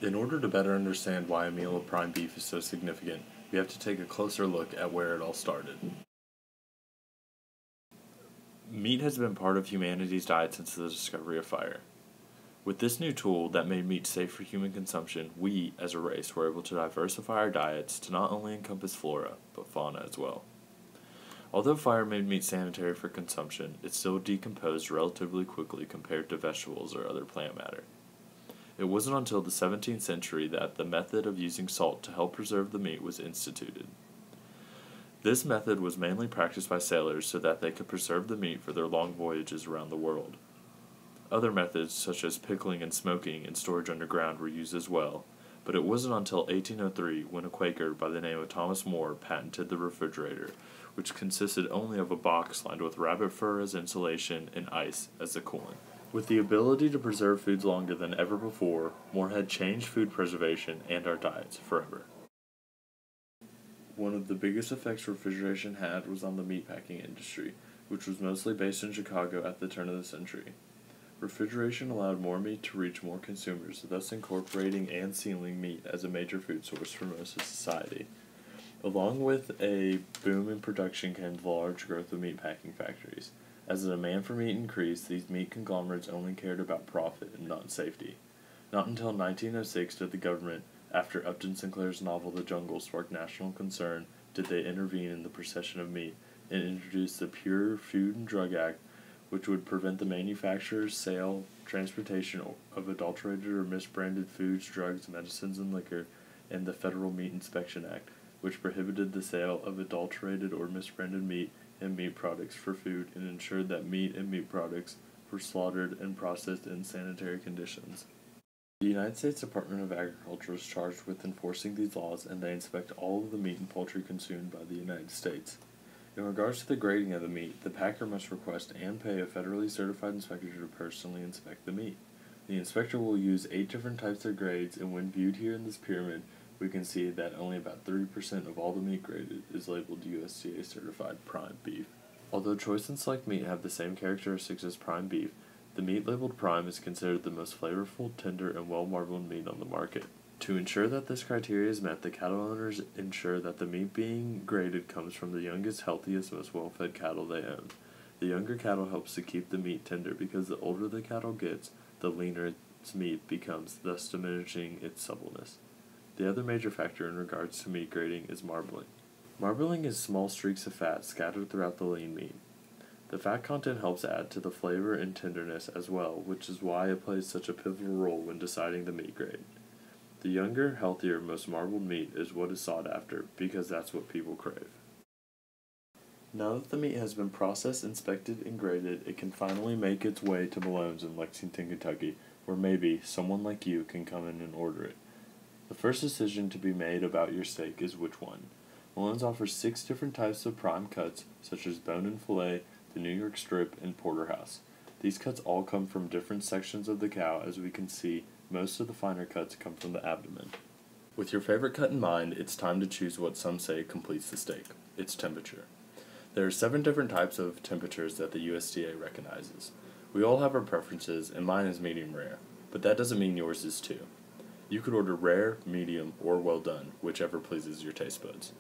In order to better understand why a meal of prime beef is so significant, we have to take a closer look at where it all started. Meat has been part of humanity's diet since the discovery of fire. With this new tool that made meat safe for human consumption, we, as a race, were able to diversify our diets to not only encompass flora, but fauna as well. Although fire made meat sanitary for consumption, it still decomposed relatively quickly compared to vegetables or other plant matter. It wasn't until the 17th century that the method of using salt to help preserve the meat was instituted. This method was mainly practiced by sailors so that they could preserve the meat for their long voyages around the world. Other methods, such as pickling and smoking and storage underground, were used as well, but it wasn't until 1803 when a Quaker by the name of Thomas More patented the refrigerator, which consisted only of a box lined with rabbit fur as insulation and ice as the coolant. With the ability to preserve foods longer than ever before, More had changed food preservation and our diets forever. One of the biggest effects refrigeration had was on the meatpacking industry, which was mostly based in Chicago at the turn of the century. Refrigeration allowed more meat to reach more consumers, thus incorporating and sealing meat as a major food source for most of society. Along with a boom in production came the large growth of meatpacking factories. As the demand for meat increased, these meat conglomerates only cared about profit and not safety. Not until 1906 did the government, after Upton Sinclair's novel The Jungle sparked national concern, did they intervene in the procession of meat and introduce the Pure Food and Drug Act, which would prevent the manufacture, sale, transportation of adulterated or misbranded foods, drugs, medicines, and liquor, and the Federal Meat Inspection Act, which prohibited the sale of adulterated or misbranded meat and meat products for food and ensured that meat and meat products were slaughtered and processed in sanitary conditions. The United States Department of Agriculture is charged with enforcing these laws, and they inspect all of the meat and poultry consumed by the United States. In regards to the grading of the meat, the packer must request and pay a federally certified inspector to personally inspect the meat. The inspector will use 8 different types of grades, and when viewed here in this pyramid, we can see that only about 30% of all the meat graded is labeled USDA certified prime beef. Although choice and select meat have the same characteristics as prime beef, the meat labeled prime is considered the most flavorful, tender, and well-marbled meat on the market. To ensure that this criteria is met, the cattle owners ensure that the meat being graded comes from the youngest, healthiest, most well-fed cattle they own. The younger cattle helps to keep the meat tender because the older the cattle gets, the leaner its meat becomes, thus diminishing its suppleness. The other major factor in regards to meat grading is marbling. Marbling is small streaks of fat scattered throughout the lean meat. The fat content helps add to the flavor and tenderness as well, which is why it plays such a pivotal role when deciding the meat grade. The younger, healthier, most marbled meat is what is sought after, because that's what people crave. Now that the meat has been processed, inspected, and graded, it can finally make its way to Malones in Lexington, Kentucky, where maybe someone like you can come in and order it. The first decision to be made about your steak is which one. Malones offers 6 different types of prime cuts, such as bone and fillet, the New York strip, and porterhouse. These cuts all come from different sections of the cow. As we can see, most of the finer cuts come from the abdomen. With your favorite cut in mind, it's time to choose what some say completes the steak: its temperature. There are 7 different types of temperatures that the USDA recognizes. We all have our preferences, and mine is medium rare, but that doesn't mean yours is too. You could order rare, medium, or well done, whichever pleases your taste buds.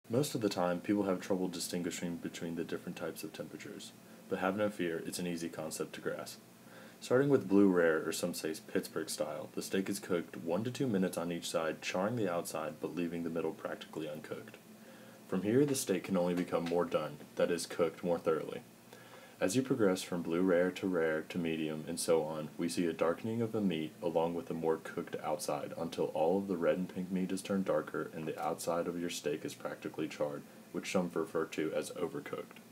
Most of the time, people have trouble distinguishing between the different types of temperatures, but have no fear, it's an easy concept to grasp. Starting with blue rare, or some say Pittsburgh style, the steak is cooked 1 to 2 minutes on each side, charring the outside but leaving the middle practically uncooked. From here, the steak can only become more done, that is, cooked more thoroughly. As you progress from blue rare to medium, and so on, we see a darkening of the meat along with a more cooked outside until all of the red and pink meat is turned darker and the outside of your steak is practically charred, which some refer to as overcooked.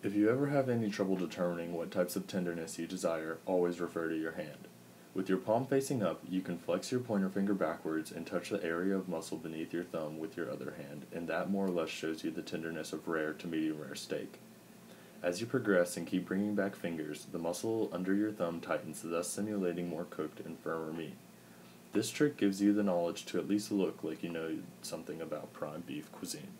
If you ever have any trouble determining what types of tenderness you desire, always refer to your hand. With your palm facing up, you can flex your pointer finger backwards and touch the area of muscle beneath your thumb with your other hand, and that more or less shows you the tenderness of rare to medium rare steak. As you progress and keep bringing back fingers, the muscle under your thumb tightens, thus simulating more cooked and firmer meat. This trick gives you the knowledge to at least look like you know something about prime beef cuisine.